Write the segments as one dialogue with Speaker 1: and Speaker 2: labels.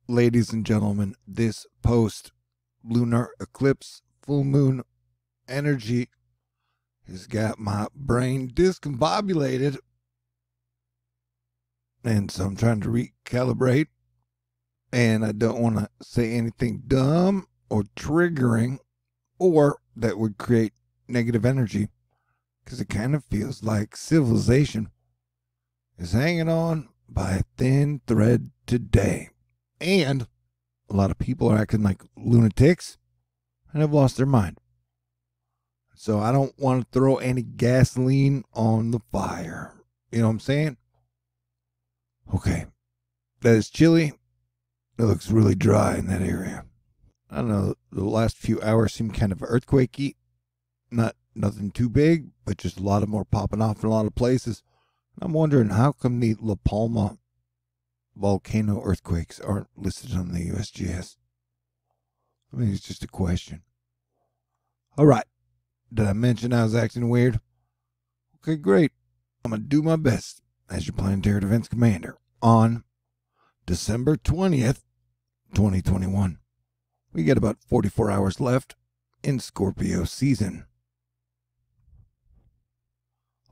Speaker 1: Ladies and gentlemen, this post-lunar eclipse full moon energy has got my brain discombobulated, and so I'm trying to recalibrate, and I don't want to say anything dumb or triggering or that would create negative energy, because it kind of feels like civilization is hanging on by a thin thread today. And a lot of people are acting like lunatics and have lost their mind. So I don't want to throw any gasoline on the fire. You know what I'm saying? Okay. That is chilly. It looks really dry in that area. I don't know. The last few hours seem kind of earthquakey. Nothing too big, but just a lot of more popping off in a lot of places. I'm wondering, how come the La Palma volcano earthquakes aren't listed on the USGS? I mean, it's just a question. All right. Did I mention I was acting weird? Okay, great. I'm going to do my best as your Planetary Defense Commander on December 20th, 2021. We got about 44 hours left in Scorpio season.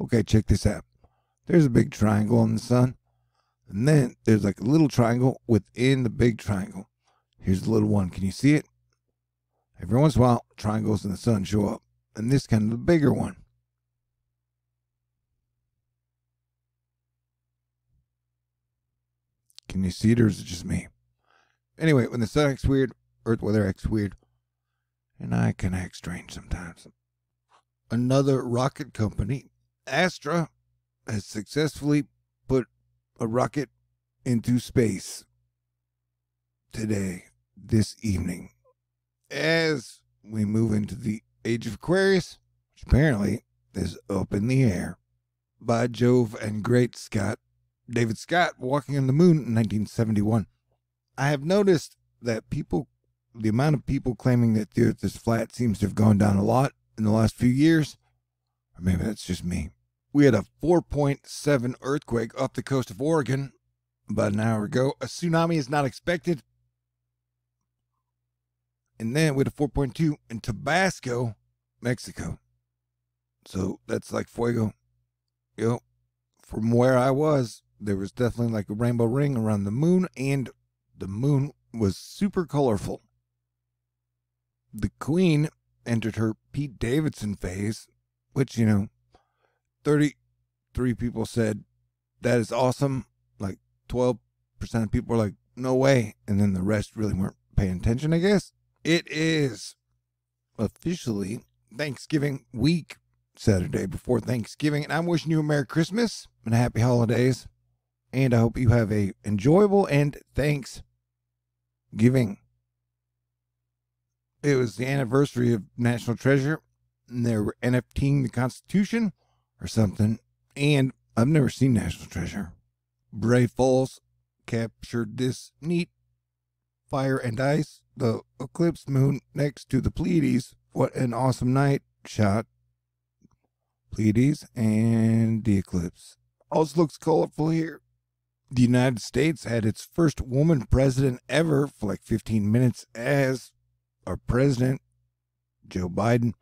Speaker 1: Okay, check this out. There's a big triangle in the sun, and then there's like a little triangle within the big triangle. Here's the little one. Can you see it? Every once in a while, triangles in the sun show up, and this kind of the bigger one. Can you see it, or is it just me? Anyway, when the sun acts weird, Earth weather acts weird, and I can act strange sometimes. Another rocket company, Astra, has successfully put a rocket into space today, this evening, as we move into the age of Aquarius, which apparently is up in the air. By Jove and great Scott, David Scott, walking on the moon in 1971. I have noticed that the amount of people claiming that the Earth is flat seems to have gone down a lot in the last few years. Or maybe that's just me. We had a 4.7 earthquake off the coast of Oregon about an hour ago. A tsunami is not expected. And then we had a 4.2 in Tabasco, Mexico. So that's like fuego. From where I was, there was definitely like a rainbow ring around the moon, and the moon was super colorful. The Queen entered her Pete Davidson phase, which, 33 people said, that is awesome. Like 12% of people were like, no way. And then the rest really weren't paying attention, I guess. It is officially Thanksgiving week, Saturday before Thanksgiving. And I'm wishing you a Merry Christmas and a Happy Holidays. And I hope you have a enjoyable and Thanksgiving. It was the anniversary of National Treasure, and they were NFTing the Constitution or something, and I've never seen National Treasure. Bray Falls captured this neat fire and ice, the eclipse moon next to the Pleiades. What an awesome night shot. Pleiades and the eclipse. Also looks colorful here. The United States had its first woman president ever for like 15 minutes as our president, Joe Biden,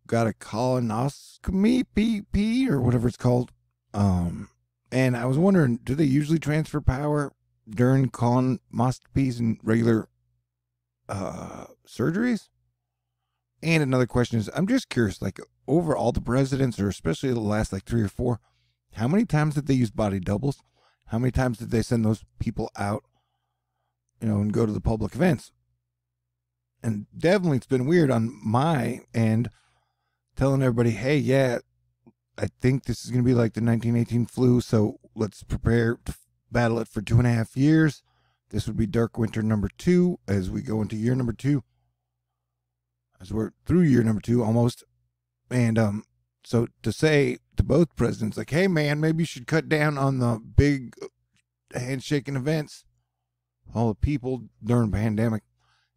Speaker 1: got a colonoscopy, PP, or whatever it's called. And I was wondering, do they usually transfer power during colonoscopies and regular surgeries? And another question is, I'm just curious, like over all the presidents, or especially the last like 3 or 4, how many times did they use body doubles? How many times did they send those people out, and go to the public events? And definitely it's been weird on my end, telling everybody, hey, yeah, I think this is going to be like the 1918 flu, so let's prepare to battle it for 2.5 years. This would be dark winter number 2 as we go into year number 2. As we're through year number 2 almost. And so to say to both presidents, like, hey, man, maybe you should cut down on the big handshaking events, all the people during the pandemic.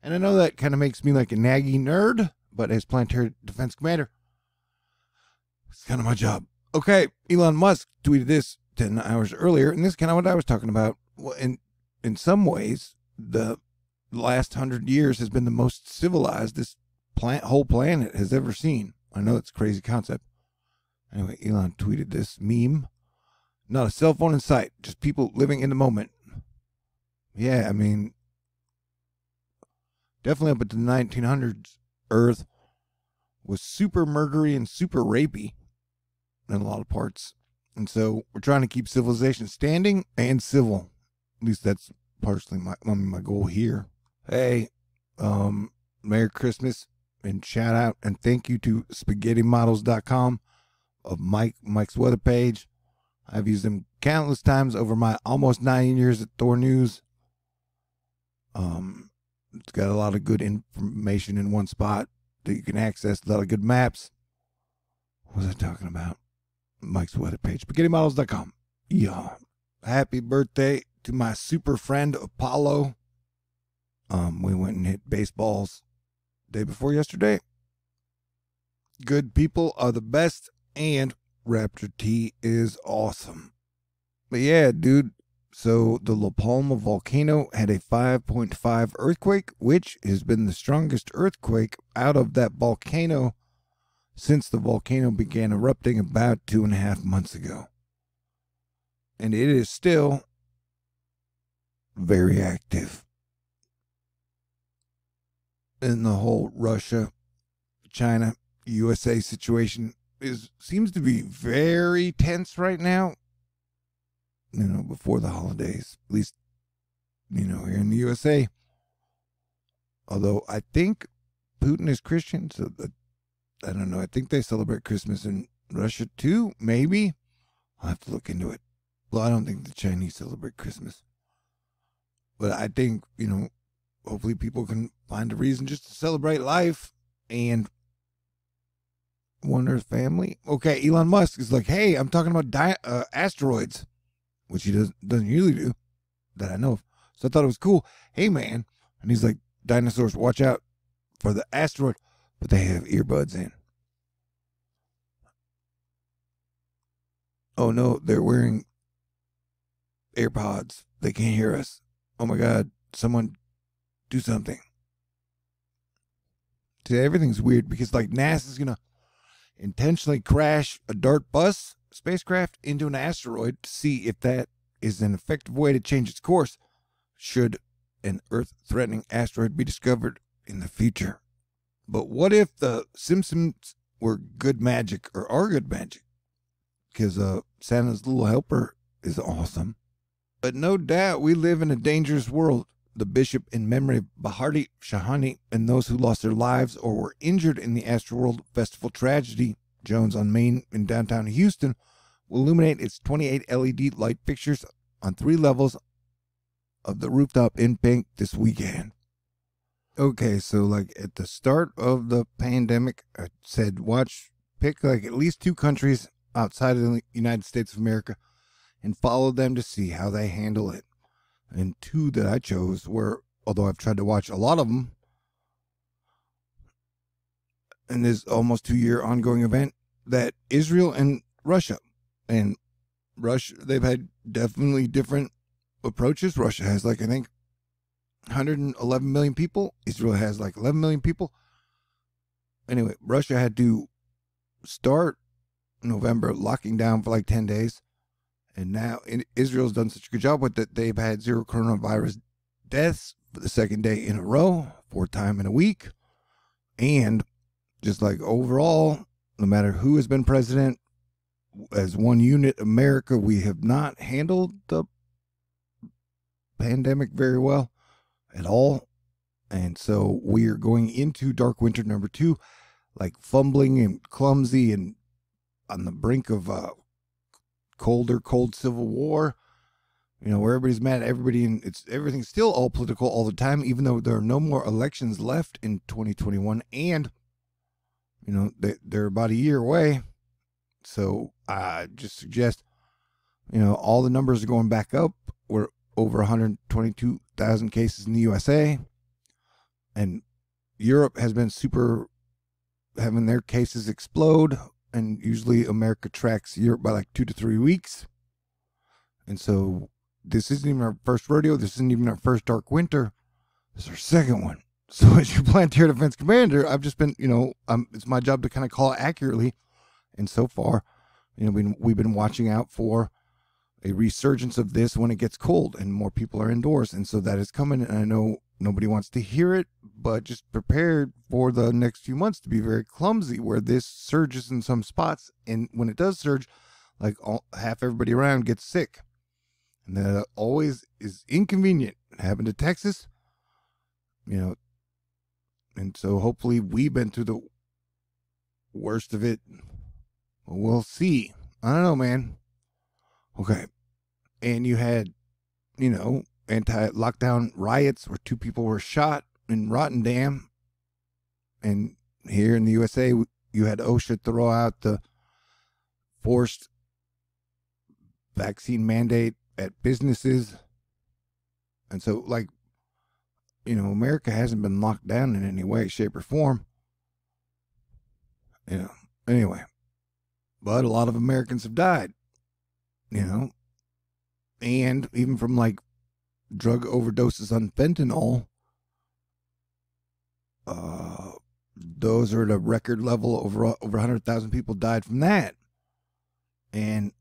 Speaker 1: And I know that kind of makes me like a naggy nerd, but as Planetary Defense Commander, it's kind of my job. Okay, Elon Musk tweeted this 10 hours earlier, and this is kind of what I was talking about. Well, in some ways, the last 100 years has been the most civilized this whole planet has ever seen. I know it's a crazy concept. Anyway, Elon tweeted this meme. Not a cell phone in sight, just people living in the moment. Yeah, I mean, definitely up into the 1900s, Earth was super murdery and super rapey in a lot of parts. And so we're trying to keep civilization standing and civil. At least that's partially my goal here. Hey, Merry Christmas and shout out and thank you to SpaghettiModels.com of Mike's weather page. I've used them countless times over my almost 9 years at THORnews. It's got a lot of good information in one spot that you can access, a lot of good maps. What was I talking about? Mike's weather page, SpaghettiModels.com. Yeah. Happy birthday to my super friend Apollo. We went and hit baseballs day before yesterday. Good people are the best, and Raptor tea is awesome. But yeah, dude, so the La Palma volcano had a 5.5 earthquake, which has been the strongest earthquake out of that volcano since the volcano began erupting about 2.5 months ago. And it is still very active. And the whole Russia, China, USA situation seems to be very tense right now. You know, before the holidays, at least, you know, here in the USA. Although I think Putin is Christian, so I don't know. I think they celebrate Christmas in Russia too, maybe. I'll have to look into it. Well, I don't think the Chinese celebrate Christmas. But I think, you know, hopefully people can find a reason just to celebrate life and One Earth family. Okay, Elon Musk is like, hey, I'm talking about asteroids, which he doesn't usually do, that I know of. So I thought it was cool. Hey, man. And he's like, dinosaurs, watch out for the asteroid. But they have earbuds in. Oh, no, they're wearing AirPods. They can't hear us. Oh, my God. Someone do something. See, everything's weird because, like, NASA's going to intentionally crash a DART bus spacecraft into an asteroid to see if that is an effective way to change its course should an Earth-threatening asteroid be discovered in the future. But what if the Simpsons were good magic or are good magic? Because Santa's Little Helper is awesome. But no doubt we live in a dangerous world. The bishop in memory of Bharati Shahani and those who lost their lives or were injured in the Astroworld Festival tragedy, Jones on Main in downtown Houston, will illuminate its 28 LED light fixtures on 3 levels of the rooftop in pink this weekend. Okay, so like at the start of the pandemic, I said pick like at least 2 countries outside of the United States of America and follow them to see how they handle it. And 2 that I chose were, although I've tried to watch a lot of them, in this almost 2-year ongoing event, that Israel and Russia. And Russia, they've had definitely different approaches. Russia has like, I think, 111 million people. Israel has like 11 million people. Anyway, Russia had to start November locking down for like 10 days. And now Israel's done such a good job with it. They've had 0 coronavirus deaths for the 2nd day in a row, 4th time in a week. And just like overall, no matter who has been president, as one unit, America, we have not handled the pandemic very well at all. And so we are going into dark winter number 2, like fumbling and clumsy and on the brink of cold civil war, you know, where everybody's mad at everybody, and everything's still all political all the time, even though there are no more elections left in 2021, and you know they're about a year away. So I just suggest, you know, all the numbers are going back up. We're over 122,000 cases in the USA, and Europe has been having their cases explode. And usually America tracks Europe by like 2 to 3 weeks. And so this isn't even our first rodeo. This isn't even our first dark winter. This is our second one. So as your planetary defense commander, I've just been, it's my job to kind of call it accurately. And so far, we've been watching out for a resurgence of this when it gets cold and more people are indoors. And so that is coming. And I know nobody wants to hear it, but just prepared for the next few months to be very clumsy where this surges in some spots. And when it does surge, like half everybody around gets sick. And that always is inconvenient. It happened to Texas, and so hopefully we've been through the worst of it. We'll see. I don't know, man. Okay. And you had, anti-lockdown riots where 2 people were shot in Rotterdam. And here in the USA, you had OSHA throw out the forced vaccine mandate at businesses. And so, America hasn't been locked down in any way, shape, or form. Anyway. But a lot of Americans have died, and even from drug overdoses on fentanyl, those are at a record level. Over 100,000 people died from that. And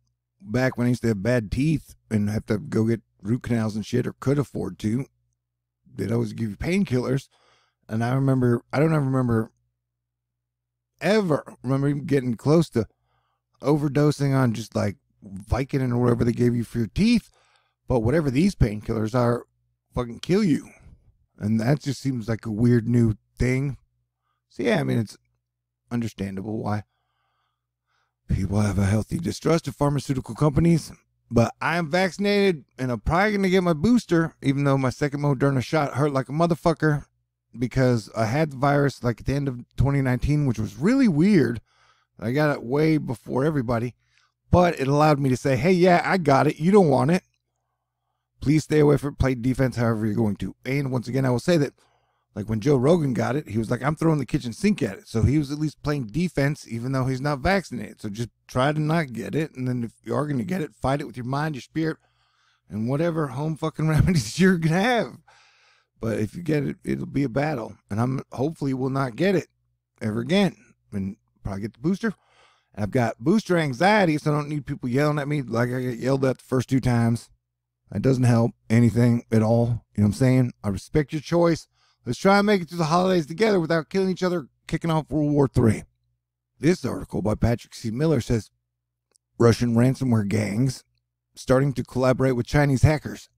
Speaker 1: back when I used to have bad teeth and have to go get root canals and shit, or could afford to, they'd always give you painkillers. And I don't ever remember even getting close to overdosing on just Vicodin or whatever they gave you for your teeth. But whatever these painkillers are, fucking kill you. And that just seems like a weird new thing. So yeah, it's understandable why people have a healthy distrust of pharmaceutical companies. But I am vaccinated, and I'm probably going to get my booster, even though my second Moderna shot hurt like a motherfucker, because I had the virus at the end of 2019, which was really weird. I got it way before everybody, but it allowed me to say, hey, yeah, I got it. You don't want it. Please stay away from it. Play defense however you're going to. And once again, I will say that, when Joe Rogan got it, he was like, I'm throwing the kitchen sink at it. So he was at least playing defense, even though he's not vaccinated. So just try to not get it. And then if you are going to get it, fight it with your mind, your spirit, and whatever home fucking remedies you're going to have. But if you get it, it'll be a battle. And I'm hopefully will not get it ever again. And probably get the booster. I've got booster anxiety, so I don't need people yelling at me like I get yelled at the first 2 times. That doesn't help anything at all. You know what I'm saying? I respect your choice. Let's try and make it through the holidays together without killing each other, kicking off World War III. This article by Patrick C. Miller says, Russian ransomware gangs starting to collaborate with Chinese hackers.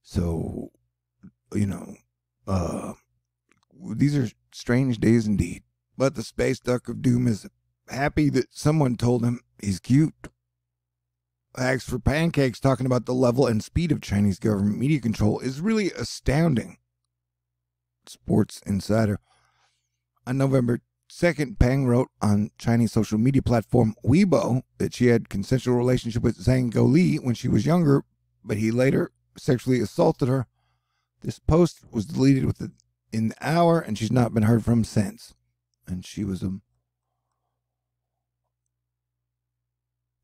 Speaker 1: So, these are strange days indeed. But the space duck of doom is happy that someone told him he's cute. Hacks for pancakes talking about the level and speed of Chinese government media control is really astounding. Sports Insider. On November 2nd, Pang wrote on Chinese social media platform Weibo that she had consensual relationship with Zhang Goli when she was younger, but he later sexually assaulted her. This post was deleted within the hour, and she's not been heard from since. And she was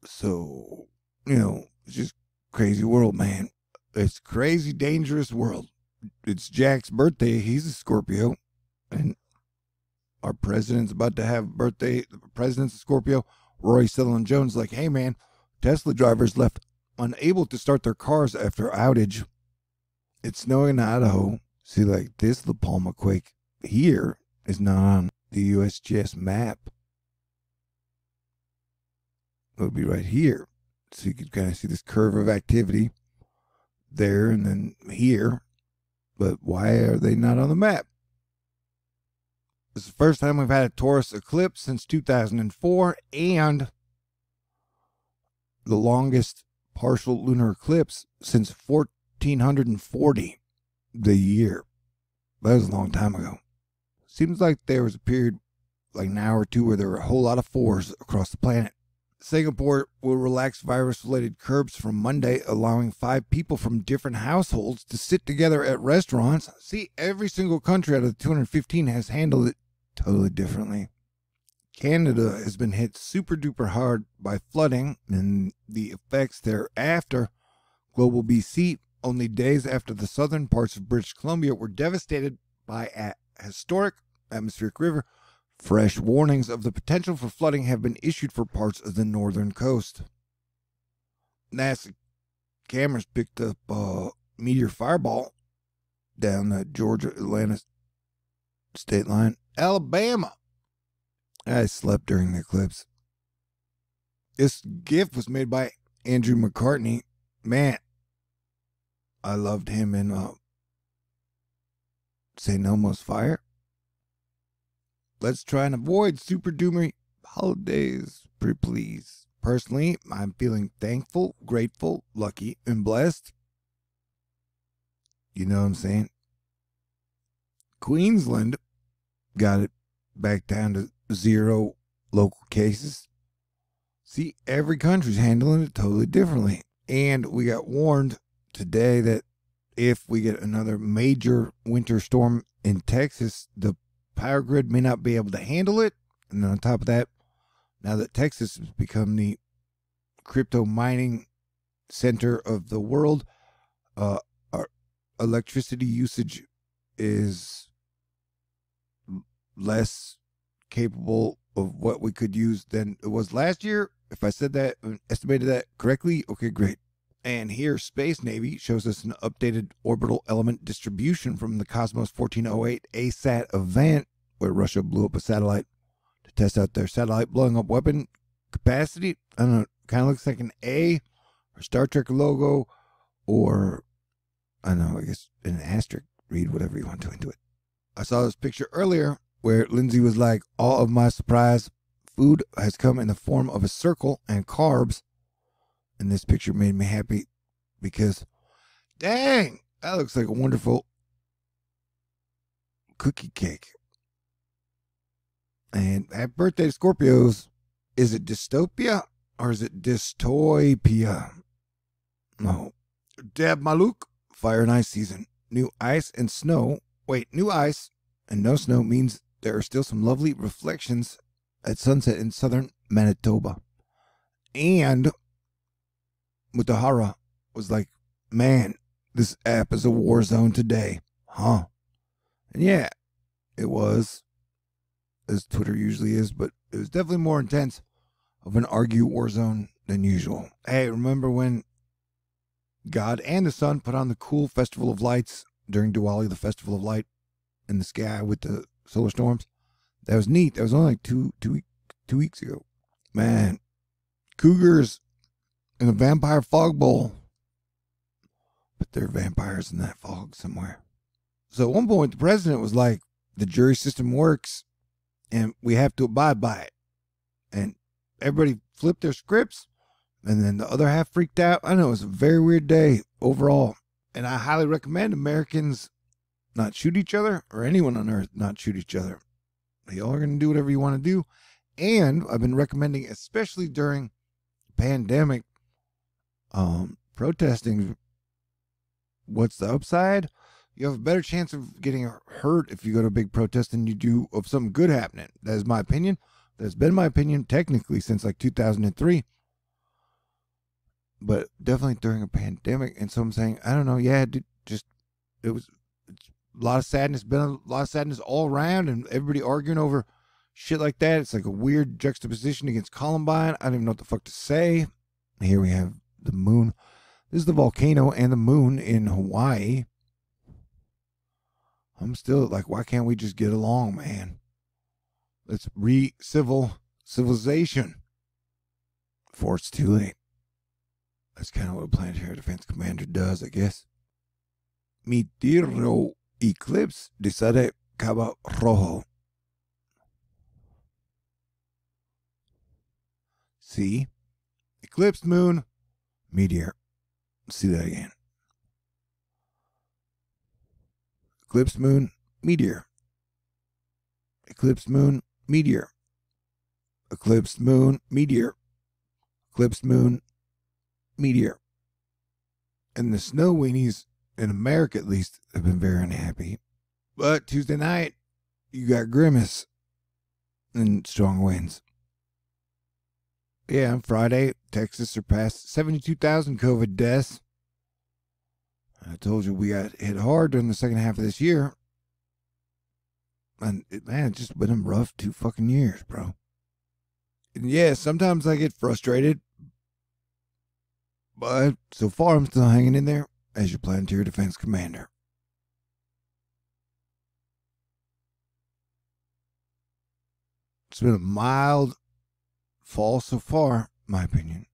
Speaker 1: so, it's just crazy world, man. It's crazy, dangerous world. It's Jack's birthday. He's a Scorpio. And our president's about to have birthday. The president's a Scorpio. Roy Sutherland Jones like, hey, man, Tesla drivers left unable to start their cars after outage. It's snowing in Idaho. See, this La Palma quake here is not on the USGS map. It would be right here. So you could kind of see this curve of activity there and then here. But why are they not on the map? It's the first time we've had a Taurus eclipse since 2004 and the longest partial lunar eclipse since 1440, the year. That was a long time ago. Seems like there was a period an hour or two where there were a whole lot of 4s across the planet. Singapore will relax virus-related curbs from Monday, allowing 5 people from different households to sit together at restaurants. See, every single country out of the 215 has handled it totally differently. Canada has been hit super duper hard by flooding, and the effects thereafter global BC, only days after the southern parts of British Columbia were devastated by a historic atmospheric river, fresh warnings of the potential for flooding have been issued for parts of the northern coast. NASA cameras picked up a meteor fireball down the Georgia-Atlanta state line. Alabama. I slept during the eclipse. This gift was made by Andrew McCartney. Man, I loved him in St. Elmo's Fire. Let's try and avoid super doomery holidays, pretty please. Personally, I'm feeling thankful, grateful, lucky, and blessed. You know what I'm saying? Queensland got it back down to 0 local cases. See, every country's handling it totally differently. And we got warned today that if we get another major winter storm in Texas, the power grid may not be able to handle it. And on top of that, now that Texas has become the crypto mining center of the world, our electricity usage is less capable of what we could use than it was last year. If I said that, estimated that correctly, okay, great. And here, Space Navy shows us an updated orbital element distribution from the Cosmos 1408 ASAT event, where Russia blew up a satellite to test out their satellite blowing up weapon capacity. I don't know, kind of looks like an A or Star Trek logo, or I don't know, I guess an asterisk. Read whatever you want to into it. I saw this picture earlier where Lindsay was like, all of my surprise food has come in the form of a circle and carbs. And this picture made me happy because, dang, that looks like a wonderful cookie cake. And happy birthday to Scorpios. Is it dystopia or is it dystopia? No. Deb Maluk, fire and ice season. New ice and snow. Wait, new ice and no snow means there are still some lovely reflections at sunset in southern Manitoba. And Mutahara was like, man, this app is a war zone today. Huh? And yeah, it was, as Twitter usually is, but it was definitely more intense of an argue war zone than usual. Hey, remember when God and the sun put on the cool Festival of Lights during Diwali, the Festival of Light in the sky with the solar storms? That was neat. That was only like two weeks ago. Man, cougars in a vampire fog bowl. But there are vampires in that fog somewhere. So at one point, the president was like, the jury system works and we have to abide by it. And everybody flipped their scripts, and then the other half freaked out. I know, it was a very weird day overall. And I highly recommend Americans not shoot each other, or anyone on earth not shoot each other. Y'all are going to do whatever you want to do. And I've been recommending, especially during the pandemic, protesting. What's the upside? You have a better chance of getting hurt if you go to a big protest than you do of something good happening. That is my opinion. That's been my opinion technically since like 2003. But definitely during a pandemic. And so I'm saying, I don't know. Yeah, it was a lot of sadness. Been a lot of sadness all around, and everybody arguing over shit like that. It's like a weird juxtaposition against Columbine. I don't even know what the fuck to say. Here we have the moon. This is the volcano and the moon in Hawaii. I'm still like, why can't we just get along, man? Let's civilization before it's too late. That's kind of what a planetary defense commander does, I guess. Meteoro eclipse de Sade Cabo Rojo. See? Eclipsed moon, meteor. See that again. Eclipsed moon, meteor. Eclipsed moon, meteor. Eclipsed moon, meteor. Eclipsed moon, meteor. And the snow weenies, in America at least, have been very unhappy. But Tuesday night, you got Grimace and strong winds. Yeah, on Friday, Texas surpassed 72,000 COVID deaths. I told you we got hit hard during the second half of this year. And it's just been a rough 2 fucking years, bro. And yeah, sometimes I get frustrated. But so far, I'm still hanging in there as your Planetary Defense Commander. It's been a mild fall so far, in my opinion.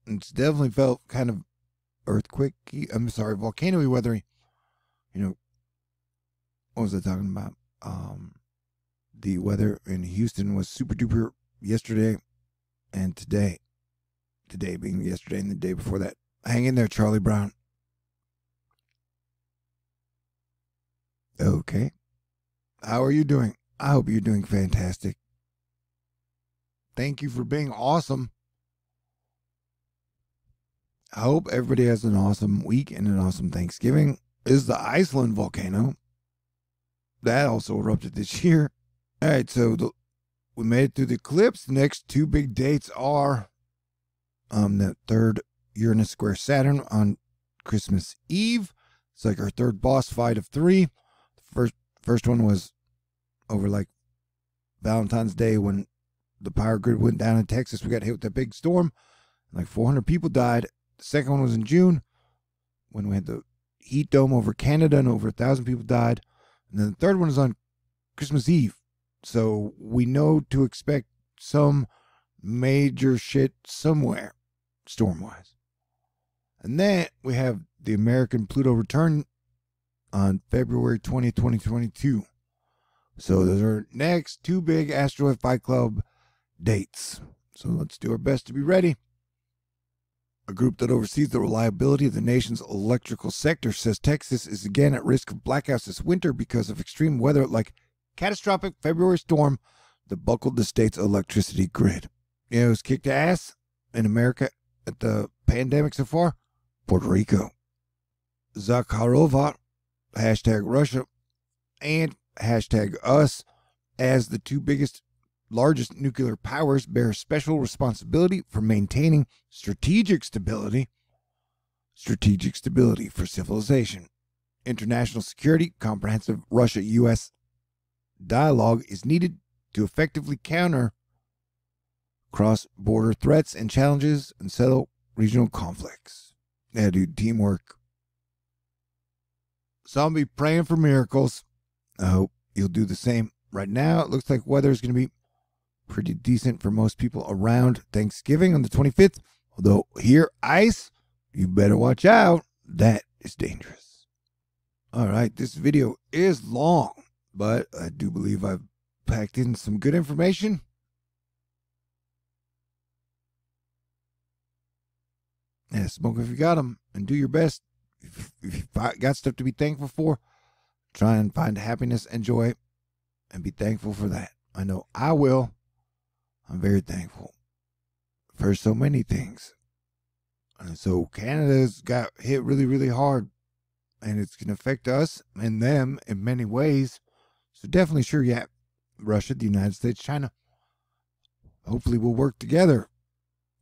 Speaker 1: It's definitely felt kind of volcano-y weathery. You know, what was I talking about? The weather in Houston was super duper yesterday and today. Today being yesterday and the day before that. Hang in there, Charlie Brown. Okay. How are you doing? I hope you're doing fantastic. Thank you for being awesome. I hope everybody has an awesome week and an awesome Thanksgiving. This is the Iceland volcano. That also erupted this year. All right, so we made it through the eclipse. The next 2 big dates are the third Uranus square Saturn on Christmas Eve. It's like our third boss fight of 3. The first one was over like Valentine's Day when the power grid went down in Texas. We got hit with that big storm. Like 400 people died. The second one was in June when we had the heat dome over Canada and over 1,000 people died. And then the third one is on Christmas Eve. So we know to expect some major shit somewhere, storm-wise. And then we have the American Pluto return on February 20th, 2022. So those are next 2 big Asteroid Fight Club dates. So let's do our best to be ready. A group that oversees the reliability of the nation's electrical sector says Texas is again at risk of blackouts this winter because of extreme weather like catastrophic February storm that buckled the state's electricity grid. You know who's kicked ass in America at the pandemic so far? Puerto Rico. Zakharova, hashtag Russia, and hashtag us as the 2 largest nuclear powers bear special responsibility for maintaining strategic stability for civilization. International security, comprehensive Russia-U.S. dialogue is needed to effectively counter cross-border threats and challenges and settle regional conflicts. Yeah, dude, teamwork. So I'll be praying for miracles. I hope you'll do the same. Right now, it looks like weather is going to be pretty decent for most people around Thanksgiving on the 25th. Although here, ice, you better watch out. That is dangerous. All right, this video is long, but I do believe I've packed in some good information. Yeah, smoke if you got them, and do your best. If you got stuff to be thankful for, try and find happiness and joy, and be thankful for that. I know I will. I'm very thankful for so many things. And so Canada's got hit really, really hard, and it's going to affect us and them in many ways. So definitely sure, yeah, Russia, the United States, China, hopefully we'll work together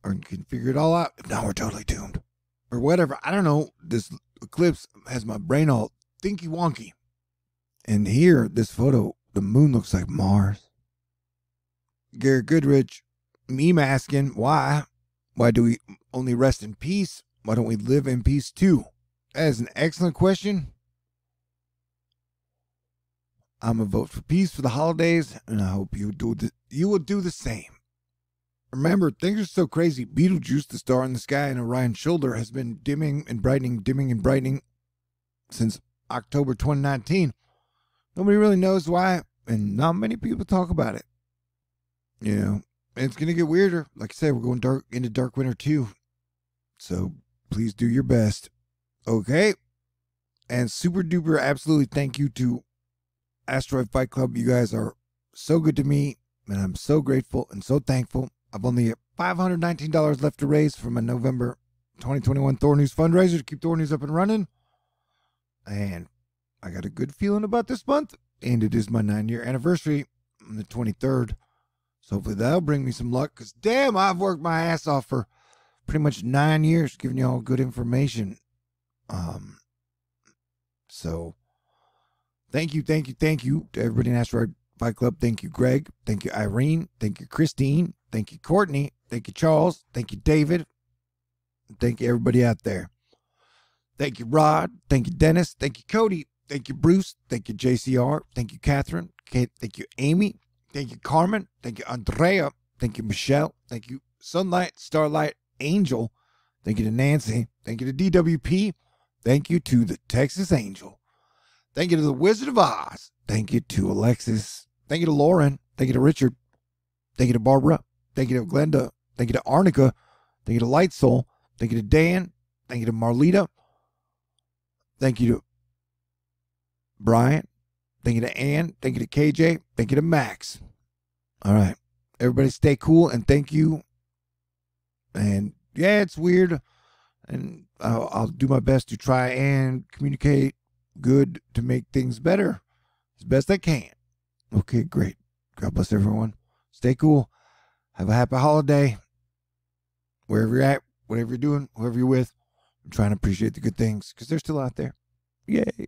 Speaker 1: or can figure it all out. If not, we're totally doomed. Or whatever. I don't know. This eclipse has my brain all thinky wonky. And here, this photo, the moon looks like Mars. Garrett Goodrich, meme asking, why? Why do we only rest in peace? Why don't we live in peace too? That is an excellent question. I'm going to vote for peace for the holidays, and I hope you will do the same. Remember, things are so crazy. Betelgeuse, the star in the sky in Orion's shoulder, has been dimming and brightening since October 2019. Nobody really knows why, and not many people talk about it. You know, and it's going to get weirder. Like I said, we're going into dark winter too. So please do your best. Okay? And super duper absolutely thank you to Asteroid Fight Club. You guys are so good to me, and I'm so grateful and so thankful. I've only $519 left to raise for my November 2021 THORnews fundraiser to keep THORnews up and running. And I got a good feeling about this month, and it is my 9-year anniversary on the 23rd. So hopefully that'll bring me some luck, because damn, I've worked my ass off for pretty much 9 years giving you all good information. So thank you to everybody in Asteroid Fight Club. Thank you, Greg. Thank you, Irene. Thank you, Christine. Thank you, Courtney. Thank you, Charles. Thank you, David. Thank you, everybody out there. Thank you, Rod. Thank you, Dennis. Thank you, Cody. Thank you, Bruce. Thank you, JCR. Thank you, Catherine. Thank you, Amy. Thank you, Carmen. Thank you, Andrea. Thank you, Michelle. Thank you, Sunlight, Starlight, Angel. Thank you to Nancy. Thank you to DWP. Thank you to the Texas Angel. Thank you to the Wizard of Oz. Thank you to Alexis. Thank you to Lauren. Thank you to Richard. Thank you to Barbara. Thank you to Glenda. Thank you to Arnica. Thank you to Light Soul. Thank you to Dan. Thank you to Marlita. Thank you to Brian. Thank you to Ann. Thank you to KJ. Thank you to Max. All right. Everybody stay cool and thank you. And yeah, it's weird. And I'll do my best to try and communicate good to make things better as best I can. Okay, great. God bless everyone. Stay cool. Have a happy holiday. Wherever you're at, whatever you're doing, whoever you're with, I'm trying to appreciate the good things because they're still out there. Yay.